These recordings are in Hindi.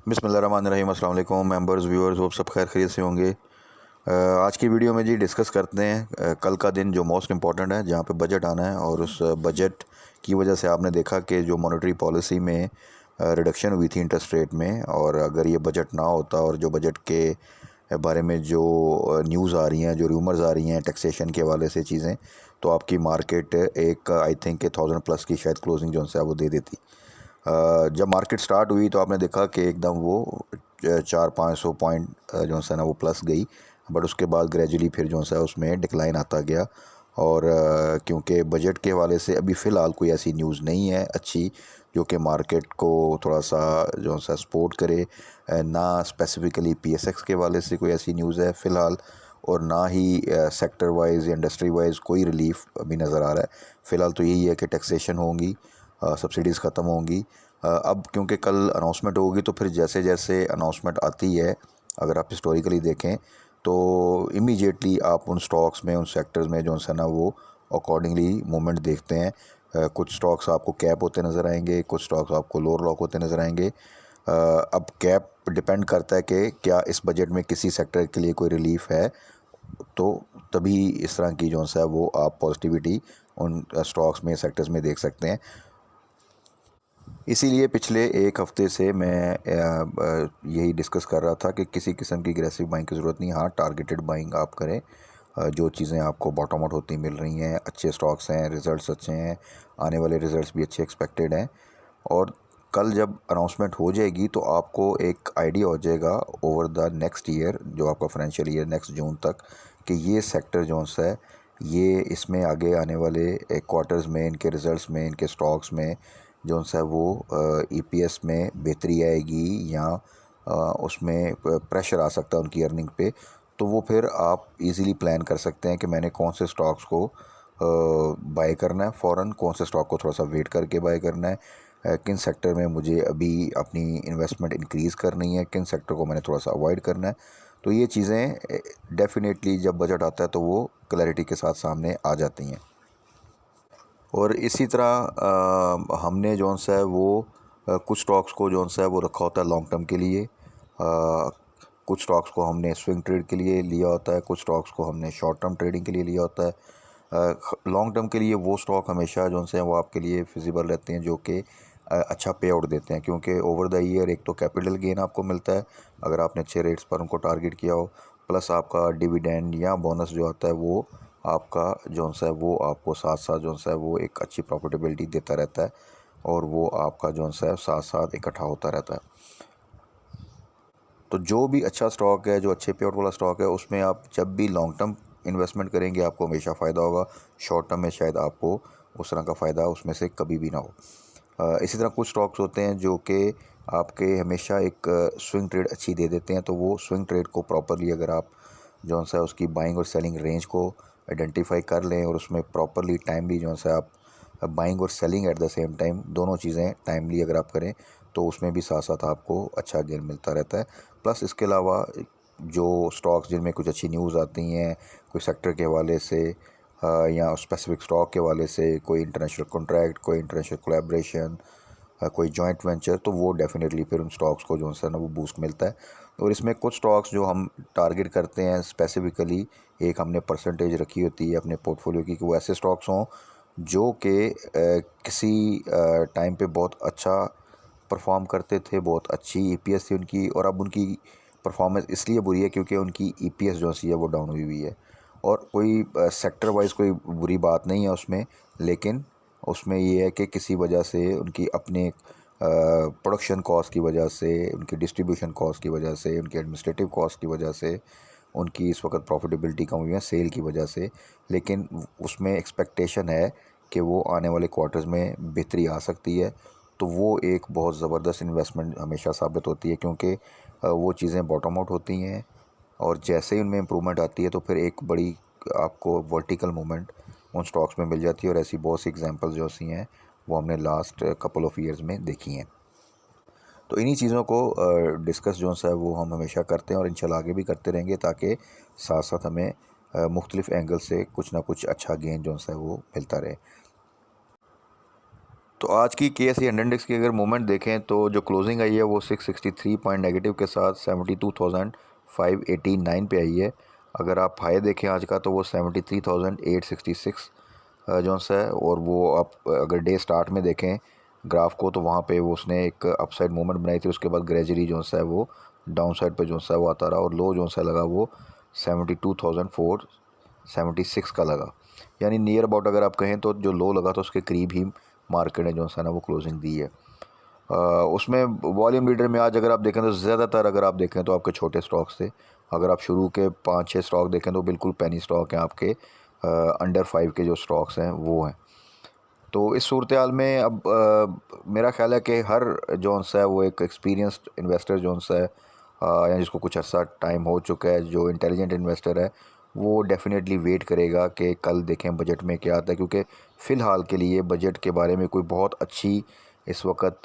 बिस्मिल्लाहिर्रहमानिर्रहीम। अस्सलाम वालेकुम मेंबर्स व्यूअर्स, वो सब खैर खैरियत से होंगे। आज की वीडियो में जी डिस्कस करते हैं कल का दिन जो मोस्ट इम्पॉर्टेंट है, जहाँ पे बजट आना है। और उस बजट की वजह से आपने देखा कि जो मॉनेटरी पॉलिसी में रिडक्शन हुई थी इंटरेस्ट रेट में, और अगर ये बजट ना होता और जो बजट के बारे में जो न्यूज़ आ रही हैं, जो रूमर्स आ रही हैं टैक्सेशन के हवाले से चीज़ें, तो आपकी मार्केट एक आई थिंक 1000+ की शायद क्लोजिंग जो है वो दे देती। जब मार्केट स्टार्ट हुई तो आपने देखा कि एकदम वो 400-500 पॉइंट जो है ना वो प्लस गई, बट उसके बाद ग्रेजुअली फिर जो है उसमें डिक्लाइन आता गया। और क्योंकि बजट के हवाले से अभी फ़िलहाल कोई ऐसी न्यूज़ नहीं है अच्छी जो कि मार्केट को थोड़ा सा जो है सपोर्ट करे, ना स्पेसिफ़िकली पीएसएक्स के हवाले से कोई ऐसी न्यूज़ है फ़िलहाल, और ना ही सेक्टर वाइज या इंडस्ट्री वाइज कोई रिलीफ अभी नज़र आ रहा है। फ़िलहाल तो यही है कि टैक्सेशन होंगी, सब्सिडीज़ ख़त्म होंगी। अब क्योंकि कल अनाउंसमेंट होगी तो फिर जैसे जैसे अनाउंसमेंट आती है, अगर आप हिस्टोरिकली देखें तो इमीडिएटली आप उन स्टॉक्स में, उन सेक्टर्स में जो है ना वो अकॉर्डिंगली मूवमेंट देखते हैं। कुछ स्टॉक्स आपको कैप होते नज़र आएंगे, कुछ स्टॉक्स आपको लोअर लॉक होते नज़र आएंगे। अब कैप डिपेंड करता है कि क्या इस बजट में किसी सेक्टर के लिए कोई रिलीफ है, तो तभी इस तरह की जो है वो आप पॉजिटिविटी उन स्टॉक्स में, सेक्टर्स में देख सकते हैं। इसीलिए पिछले एक हफ़्ते से मैं यही डिस्कस कर रहा था कि किसी किस्म की एग्रेसिव बाइंग की ज़रूरत नहीं। हाँ, टारगेटेड बाइंग आप करें। जो चीज़ें आपको बॉटम आउट होती मिल रही हैं, अच्छे स्टॉक्स हैं, रिज़ल्ट्स अच्छे हैं, आने वाले रिज़ल्ट्स भी अच्छे एक्सपेक्टेड हैं। और कल जब अनाउंसमेंट हो जाएगी तो आपको एक आइडिया हो जाएगा ओवर द नेक्स्ट ईयर, जो आपका फाइनेंशियल ईयर नेक्स्ट जून तक, कि ये सेक्टर जो है ये इसमें आगे आने वाले क्वार्टर्स में, इनके रिज़ल्ट्स में, इनके स्टॉक्स में जो है वो ईपीएस में बेहतरी आएगी या उसमें प्रेशर आ सकता है उनकी अर्निंग पे। तो वो फिर आप इजीली प्लान कर सकते हैं कि मैंने कौन से स्टॉक्स को बाय करना है फ़ौरन, कौन से स्टॉक को थोड़ा सा वेट करके बाय करना है, किन सेक्टर में मुझे अभी अपनी इन्वेस्टमेंट इंक्रीज़ करनी है, किन सेक्टर को मैंने थोड़ा सा अवॉइड करना है। तो ये चीज़ें डेफ़िनेटली जब बजट आता है तो वो क्लैरिटी के साथ सामने आ जाती हैं। और इसी तरह हमने जो है वो कुछ स्टॉक्स को जो है वो रखा होता है लॉन्ग टर्म के लिए, कुछ स्टॉक्स को हमने स्विंग ट्रेड के लिए लिया होता है, कुछ स्टॉक्स को हमने शॉर्ट टर्म ट्रेडिंग के लिए लिया होता है। लॉन्ग टर्म के लिए वो स्टॉक हमेशा जो है वो आपके लिए फिजिबल रहते हैं, जो कि अच्छा पे आउट देते हैं, क्योंकि ओवर द ईयर एक तो कैपिटल गेन आपको मिलता है अगर आपने अच्छे रेट्स पर उनको टारगेट किया हो, प्लस आपका डिविडेंड या बोनस जो आता है वो आपका जो है वो आपको साथ साथ जो है वो एक अच्छी प्रॉफिटेबिलिटी देता रहता है, और वो आपका जो है साथ साथ इकट्ठा होता रहता है। तो जो भी अच्छा स्टॉक है, जो अच्छे पे आउट वाला स्टॉक है, उसमें आप जब भी लॉन्ग टर्म इन्वेस्टमेंट करेंगे आपको हमेशा फ़ायदा होगा। शॉर्ट टर्म में शायद आपको उस तरह का फ़ायदा उसमें से कभी भी ना हो। इसी तरह कुछ स्टॉक्स होते हैं जो कि आपके हमेशा एक स्विंग ट्रेड अच्छी दे देते हैं, तो वो स्विंग ट्रेड को प्रॉपरली अगर आप जो है उसकी बाइंग और सेलिंग रेंज को आइडेंटिफाई कर लें और उसमें प्रॉपरली टाइमली जो है आप बाइंग और selling at the same time, दोनों चीज़ें टाइमली अगर आप करें तो उसमें भी साथ साथ आपको अच्छा गेन मिलता रहता है। प्लस इसके अलावा जो स्टॉक्स जिनमें कुछ अच्छी न्यूज़ आती हैं कोई सेक्टर के हवाले से, या स्पेसिफिक स्टॉक के हवाले से, कोई इंटरनेशनल कॉन्ट्रैक्ट, कोई इंटरनेशनल कोलैबोरेशन, कोई जॉइंट वेंचर, तो वो डेफिनेटली फिर उन स्टॉक्स को जो है ना वो बूस्ट मिलता है। और इसमें कुछ स्टॉक्स जो हम टारगेट करते हैं स्पेसिफिकली, एक हमने परसेंटेज रखी होती है अपने पोर्टफोलियो की कि वो ऐसे स्टॉक्स हों जो कि किसी टाइम पे बहुत अच्छा परफॉर्म करते थे, बहुत अच्छी ईपीएस थी उनकी, और अब उनकी परफॉर्मेंस इसलिए बुरी है क्योंकि उनकी ईपीएस जो है वो डाउन हुई हुई है। और कोई सेक्टर वाइज कोई बुरी बात नहीं है उसमें, लेकिन उसमें ये है कि किसी वजह से उनकी अपने प्रोडक्शन कॉस्ट की वजह से, उनकी डिस्ट्रीब्यूशन कॉस्ट की वजह से, उनकी एडमिनिस्ट्रेटिव कॉस्ट की वजह से उनकी इस वक्त प्रॉफिटेबिलिटी कम हुई है सेल की वजह से। लेकिन उसमें एक्सपेक्टेशन है कि वो आने वाले क्वार्टर्स में बेहतरी आ सकती है, तो वो एक बहुत ज़बरदस्त इन्वेस्टमेंट हमेशा साबित होती है, क्योंकि वो चीज़ें बॉटम आउट होती हैं और जैसे ही उनमें इम्प्रूवमेंट आती है तो फिर एक बड़ी आपको वर्टिकल मूवमेंट उन स्टॉक्स में मिल जाती है। और ऐसी बहुत सी एग्जांपल्स जो सी हैं वो हमने लास्ट कपल ऑफ़ ईयर्स में देखी हैं। तो इन्हीं चीज़ों को डिस्कस जो है वो हम हमेशा करते हैं और इंशाल्लाह आगे भी करते रहेंगे, ताकि साथ साथ हमें मुख्तलिफ़ एंगल से कुछ ना कुछ अच्छा गेन जो है वो मिलता रहे। तो आज की KSE 100 इंडेक्स की अगर मूवमेंट देखें तो जो क्लोजिंग आई है वो 663 पॉइंट नेगेटिव के साथ 72,589 पे आई है। अगर आप हाई देखें आज का तो वो 73,866 जो है, और वो आप अगर डे स्टार्ट में देखें ग्राफ को तो वहाँ पे वो उसने एक अपसाइड मूवमेंट बनाई थी, उसके बाद ग्रेजुअली जो है वो डाउन साइड पर जो है वो आता रहा और लो जो है लगा वो 72,476 का लगा, यानी नियर अबाउट अगर आप कहें तो जो लो लगा था उसके करीब ही मार्केट ने जो है ना वो क्लोजिंग दी है। उसमें वॉल्यूम लीडर में आज अगर आप देखें तो ज़्यादातर अगर आप देखें तो आपके छोटे स्टॉक्स थे। अगर आप शुरू के 5-6 स्टॉक देखें तो बिल्कुल पेनी स्टॉक हैं आपके, अंडर 5 के जो स्टॉक्स हैं वो हैं। तो इस सूरत हाल में अब मेरा ख्याल है कि हर जोन्स है वो एक एक्सपीरियंस्ड इन्वेस्टर जोन्स है, या जिसको कुछ अर्सा टाइम हो चुका है, जो इंटेलिजेंट इन्वेस्टर है वो डेफिनेटली वेट करेगा कि कल देखें बजट में क्या आता है, क्योंकि फ़िलहाल के लिए बजट के बारे में कोई बहुत अच्छी इस वक्त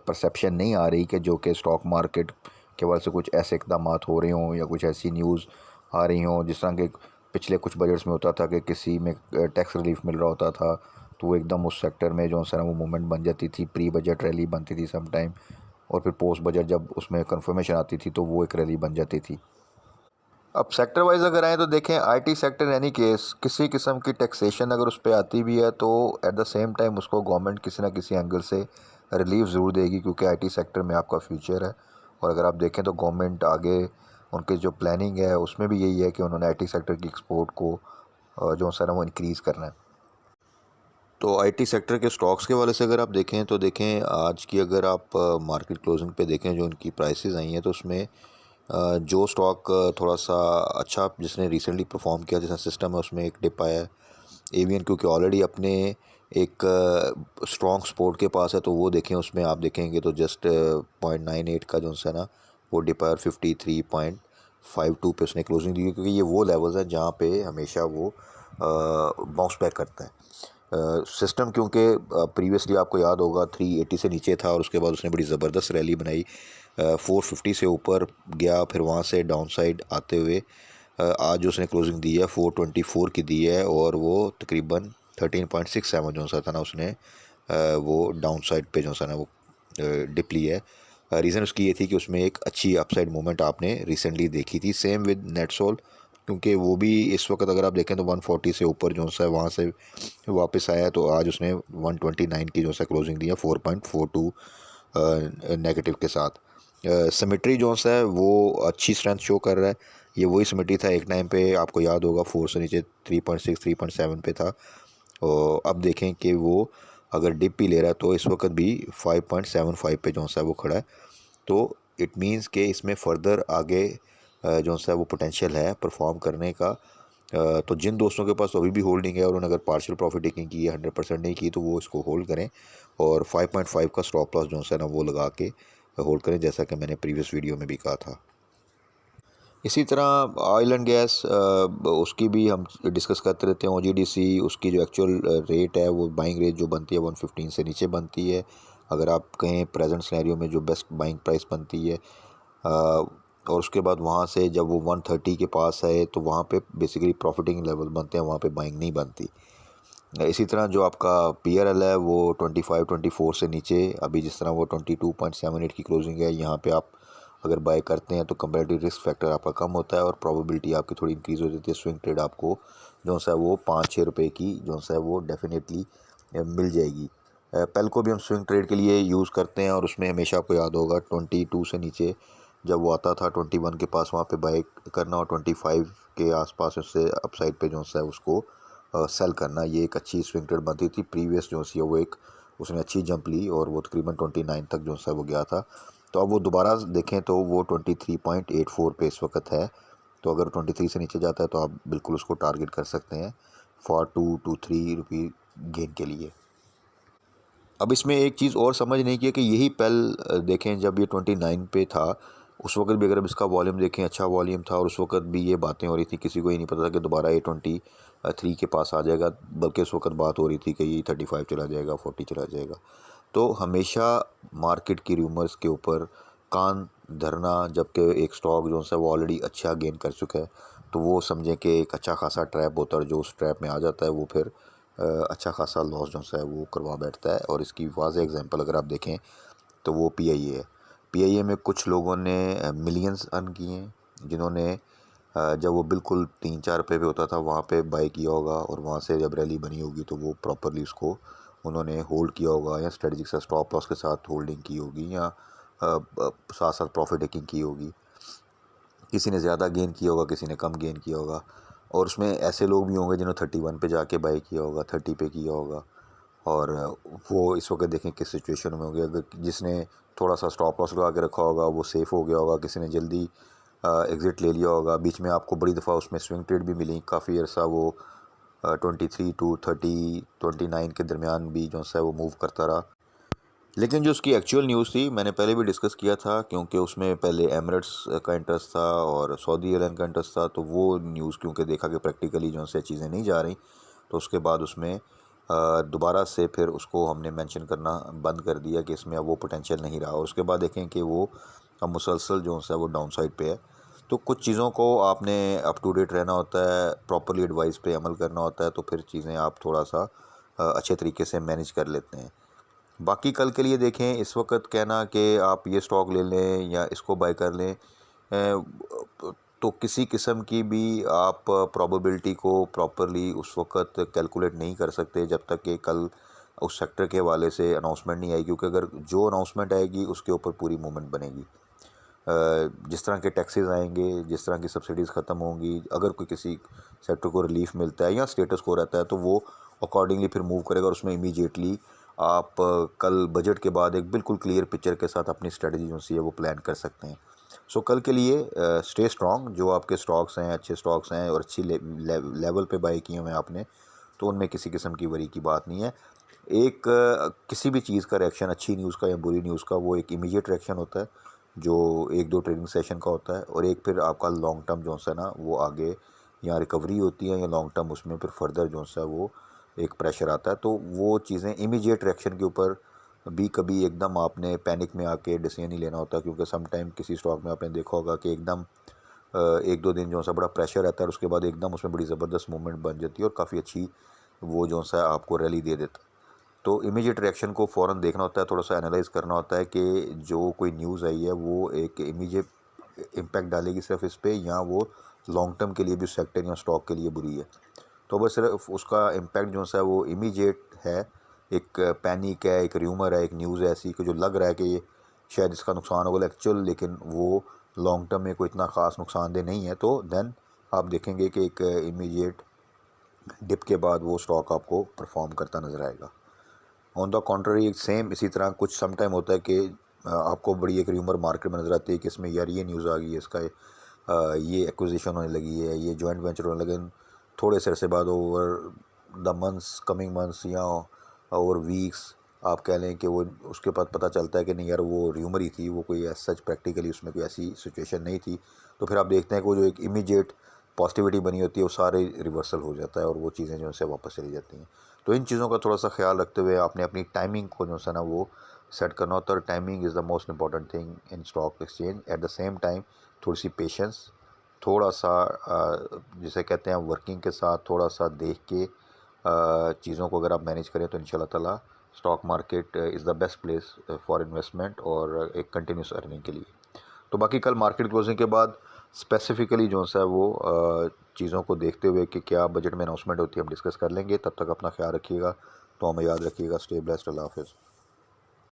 परसेप्शन नहीं आ रही कि जो कि स्टॉक मार्केट के वजह से कुछ ऐसे इकदाम हो रहे हों या कुछ ऐसी न्यूज़ आ रही हों जिस तरह के पिछले कुछ बजट्स में होता था कि किसी में टैक्स रिलीफ मिल रहा होता था तो वो एकदम उस सेक्टर में जो है ना वो मूवमेंट बन जाती थी, प्री बजट रैली बनती थी सम टाइम, और फिर पोस्ट बजट जब उसमें कंफर्मेशन आती थी तो वो एक रैली बन जाती थी। अब सेक्टर वाइज अगर आएँ तो देखें आईटी सेक्टर एनी केस किसी किस्म की टैक्सेशन अगर उस पर आती भी है तो एट द सेम टाइम उसको गवर्नमेंट किसी ना किसी एंगल से रिलीफ ज़रूर देगी, क्योंकि आईटी सेक्टर में आपका फ्यूचर है। और अगर आप देखें तो गवर्नमेंट आगे उनके जो प्लानिंग है उसमें भी यही है कि उन्होंने आईटी सेक्टर की एक्सपोर्ट को जो है ना वो इंक्रीज़ करना है। तो आईटी सेक्टर के स्टॉक्स के वाले से अगर आप देखें तो देखें आज की अगर आप मार्केट क्लोजिंग पे देखें जो उनकी प्राइसेस आई हैं तो उसमें जो स्टॉक थोड़ा सा अच्छा जिसने रिसेंटली परफॉर्म किया जैसा सिस्टम है उसमें एक डिप आया है एवीएन, क्योंकि ऑलरेडी अपने एक स्ट्रॉन्ग सपोर्ट के पास है, तो वो देखें उसमें आप देखेंगे तो जस्ट 0.98 का जो है ना वो डिप आया 53.52 पे उसने क्लोजिंग दी, क्योंकि ये वो लेवल्स हैं जहाँ पे हमेशा वो बाउंस बैक करता है सिस्टम, क्योंकि प्रीवियसली आपको याद होगा 380 से नीचे था और उसके बाद उसने बड़ी ज़बरदस्त रैली बनाई, 450 से ऊपर गया, फिर वहाँ से डाउन साइड आते हुए आज उसने क्लोजिंग दी है 424 की दी है और वो तकरीबन 13.67 जो सा था ना उसने वो डाउन साइड पे जो सा ना वो डिप ली है। रीज़न उसकी ये थी कि उसमें एक अच्छी अपसाइड मूवमेंट आपने रिसेंटली देखी थी, सेम विद नेटसोल, क्योंकि वो भी इस वक्त अगर आप देखें तो 140 से ऊपर जो सा वहाँ से वापस आया, तो आज उसने 129 की जो सा क्लोजिंग दी है 4.42 नेगेटिव के साथ। सिमेट्री जो है वो अच्छी स्ट्रेंथ शो कर रहा है, ये वही सिमेट्री था एक टाइम पे आपको याद होगा 4 से नीचे 3.6 3.7 पे था, और अब देखें कि वो अगर डिप भी ले रहा है तो इस वक्त भी 5.75 पे जो है वो खड़ा है, तो इट मींस कि इसमें फ़र्दर आगे जो है वो पोटेंशियल है परफॉर्म करने का। तो जिन दोस्तों के पास अभी भी होल्डिंग है और उन्होंने अगर पार्शियल प्रॉफिट टेकिंग की है 100% नहीं की तो वो इसको होल्ड करें और 5.5 का स्टॉप लॉस जो है ना वो लगा के होल्ड करें, जैसा कि मैंने प्रीवियस वीडियो में भी कहा था। इसी तरह ऑयल एंड गैस उसकी भी हम डिस्कस करते रहते हैं, OGDC उसकी जो एक्चुअल रेट है वो बाइंग रेट जो बनती है 115 से नीचे बनती है। अगर आप कहें प्रेजेंट सिनेरियो में जो बेस्ट बाइंग प्राइस बनती है, और उसके बाद वहाँ से जब वो 130 के पास है तो वहाँ पे बेसिकली प्रॉफिटिंग लेवल बनते हैं, वहाँ पे बाइंग नहीं बनती। इसी तरह जो आपका PRL है वो 25-24 से नीचे, अभी जिस तरह वो 22.78 की क्लोजिंग है, यहाँ पे आप अगर बाय करते हैं तो कंपेरेटिव रिस्क फैक्टर आपका कम होता है और प्रोबेबिलिटी आपकी थोड़ी इंक्रीज़ हो जाती है, स्विंग ट्रेड आपको जो है वो 5-6 रुपये की जो है वो डेफिनेटली मिल जाएगी। पेल को भी हम स्विंग ट्रेड के लिए यूज़ करते हैं और उसमें हमेशा आपको याद होगा 22 से नीचे जब वो आता था 21 के पास वहाँ पे बाय करना और 25 के आसपास उससे अपसाइड पे जो है उसको सेल करना, ये एक अच्छी स्विंग ट्रेड बनती थी। प्रीवियस जो सी वो एक उसने अच्छी जंप ली और वो तकरीबन 29 तक जो सा वो गया था, तो अब वो दोबारा देखें तो वो 23.84 पे इस वक्त है, तो अगर 23 से नीचे जाता है तो आप बिल्कुल उसको टारगेट कर सकते हैं फॉर 2 to 3 रुपये गेन के लिए। अब इसमें एक चीज़ और समझ नहीं की कि यही पेल देखें जब ये 29 पे था उस वक्त भी अगर अब इसका वॉल्यूम देखें अच्छा वॉल्यूम था और उस वक्त भी ये बातें हो रही थी, किसी को ये नहीं पता था कि दोबारा ये 23 के पास आ जाएगा, बल्कि उस वक्त बात हो रही थी कि ये 35 चला जाएगा 40 चला जाएगा। तो हमेशा मार्केट की रूमर्स के ऊपर कान धरना, जबकि एक स्टॉक जो है वो ऑलरेडी अच्छा गेन कर चुका है तो वो समझें कि एक अच्छा खासा ट्रैप होता है और जो उस ट्रैप में आ जाता है वो फिर अच्छा खासा लॉस जो है वो करवा बैठता है। और इसकी वाज़ेह एग्जांपल अगर आप देखें तो वो पीआईए है। पीआईए में कुछ लोगों ने मिलियंस अर्न किए हैं, जिन्होंने जब वो बिल्कुल 3-4 रुपये पे होता था वहाँ पे बाई किया होगा, और वहाँ से जब रैली बनी होगी तो वो प्रॉपरली उसको उन्होंने होल्ड किया होगा, या स्ट्रेटजिक से स्टॉप लॉस के साथ होल्डिंग की होगी, या साथ साथ प्रॉफिट टेकिंग की होगी। किसी ने ज़्यादा गेन किया होगा, किसी ने कम गेन किया होगा। और उसमें ऐसे लोग भी होंगे जिन्होंने 31 पे जाके बाई किया होगा, 30 पे किया होगा। और वो इस वक्त देखें किस सिचुएशन में होंगे। अगर जिसने थोड़ा सा स्टॉप लॉस लगा के रखा होगा वो सेफ़ हो गया होगा, किसी ने जल्दी एग्ज़िट ले लिया होगा। बीच में आपको बड़ी दफ़ा उसमें स्विंग ट्रेड भी मिली, काफ़ी अर्सा वो 23 टू 29 के दरमियान भी जो है वो मूव करता रहा। लेकिन जो उसकी एक्चुअल न्यूज़ थी, मैंने पहले भी डिस्कस किया था, क्योंकि उसमें पहले एमिरेट्स का इंटरेस्ट था और सऊदी एयरलाइन का इंटरेस्ट था। तो वो न्यूज़ क्योंकि देखा कि प्रैक्टिकली जो से चीज़ें नहीं जा रही, तो उसके बाद उसमें दोबारा से फिर उसको हमने मेंशन करना बंद कर दिया कि इसमें अब वो पोटेंशियल नहीं रहा। और उसके बाद देखें कि वो अब मुसलसल जो है वो डाउन साइड पे है। तो कुछ चीज़ों को आपने अप टू डेट रहना होता है, प्रॉपरली एडवाइस पे अमल करना होता है, तो फिर चीज़ें आप थोड़ा सा अच्छे तरीके से मैनेज कर लेते हैं। बाकी कल के लिए देखें, इस वक्त कहना कि आप ये स्टॉक ले लें या इसको बाय कर लें, तो किसी किस्म की भी आप प्रोबेबिलिटी को प्रॉपरली उस वक्त कैलकुलेट नहीं कर सकते जब तक कि कल उस सेक्टर के हवाले से अनाउंसमेंट नहीं आएगी। क्योंकि अगर जो अनाउंसमेंट आएगी उसके ऊपर पूरी मूवमेंट बनेगी। जिस तरह के टैक्सेस आएंगे, जिस तरह की सब्सिडीज़ ख़त्म होंगी, अगर कोई किसी सेक्टर को रिलीफ मिलता है या स्टेटस को रहता है, तो वो अकॉर्डिंगली फिर मूव करेगा। और उसमें इमीडिएटली आप कल बजट के बाद एक बिल्कुल क्लियर पिक्चर के साथ अपनी स्ट्रेटजी जो सी है वो प्लान कर सकते हैं। सो कल के लिए स्टे स्ट्रॉन्ग। जो आपके स्टॉक्स हैं अच्छे स्टॉक्स हैं और अच्छी लेवल पे बाई किए हुए हैं आपने, तो उनमें किसी किस्म की वरी की बात नहीं है। एक किसी भी चीज़ का रिएक्शन, अच्छी न्यूज़ का या बुरी न्यूज़ का, वो एक इमीडिएट रिएक्शन होता है जो 1-2 ट्रेडिंग सेशन का होता है, और एक फिर आपका लॉन्ग टर्म जो है ना वो आगे या रिकवरी होती है, या लॉन्ग टर्म उसमें फिर फर्दर जो है वो एक प्रेशर आता है। तो वो चीज़ें इमीडिएट रिएक्शन के ऊपर भी कभी एकदम आपने पैनिक में आके डिसीजन नहीं लेना होता। क्योंकि सम टाइम किसी स्टॉक में आपने देखा होगा कि एकदम 1-2 दिन जो सा बड़ा प्रेशर रहता है, और उसके बाद एकदम उसमें बड़ी ज़बरदस्त मूवमेंट बन जाती है और काफ़ी अच्छी वो जो सा आपको रैली दे देता है। तो इमीडिएट रिएक्शन को फ़ौरन देखना होता है, थोड़ा सा एनालाइज़ करना होता है कि जो कोई न्यूज़ आई है वो एक इमीडिएट इम्पैक्ट डालेगी सिर्फ इस पे, या वो लॉन्ग टर्म के लिए भी सेक्टर या स्टॉक के लिए बुरी है। तो बस सिर्फ उसका इम्पैक्ट जो सा वो इमीडिएट है, एक पैनिक है, एक र्यूमर है, एक न्यूज़ है ऐसी कि जो लग रहा है कि ये शायद इसका नुकसान होगा एक्चुअल, लेकिन वो लॉन्ग टर्म में कोई इतना ख़ास नुकसानदेह नहीं है, तो देन आप देखेंगे कि एक इमीडिएट डिप के बाद वो स्टॉक आपको परफॉर्म करता नज़र आएगा। ऑन द कॉन्ट्ररी सेम इसी तरह कुछ सम टाइम होता है कि आपको बड़ी एक र्यूमर मार्केट में नज़र आती है कि इसमें यार ये न्यूज़ आ गई है, इसका ये एक्विजिशन होने लगी है, ये जॉइंट वेंचर होने लगे। थोड़े से अरसे बाद over the months, coming months या ओवर वीक्स आप कह लें कि वो उसके बाद पता चलता है कि नहीं यार वो र्यूमर ही थी, वो कोई एज सच प्रैक्टिकली उसमें कोई ऐसी सिचुएशन नहीं थी। तो फिर आप देखते हैं कि वो जो एक इमीडिएट पॉजिटिविटी बनी होती है वो सारे रिवर्सल हो जाता है, और वो चीज़ें जो है वापस चली जाती हैं। तो इन चीज़ों का थोड़ा सा ख्याल रखते हुए आपने अपनी टाइमिंग को जो है ना वो सेट करना होता है। और timing is the most important thing in stock exchange. At the same time थोड़ी सी पेशेंस, थोड़ा सा जिसे कहते हैं वर्किंग के साथ थोड़ा सा देख के चीज़ों को अगर आप मैनेज करें, तो इंशाल्लाह ताला stock market is the best place for investment और एक कंटिन्यूस अर्निंग के लिए। तो बाकी कल मार्केट क्लोजिंग के बाद स्पेसिफ़िकली जो है वो चीज़ों को देखते हुए कि क्या बजट में अनाउंसमेंट होती है, हम डिस्कस कर लेंगे। तब तक अपना ख्याल रखिएगा, तो हमें याद रखिएगा। Stay blessed. अल्लाह हाफ़िज़।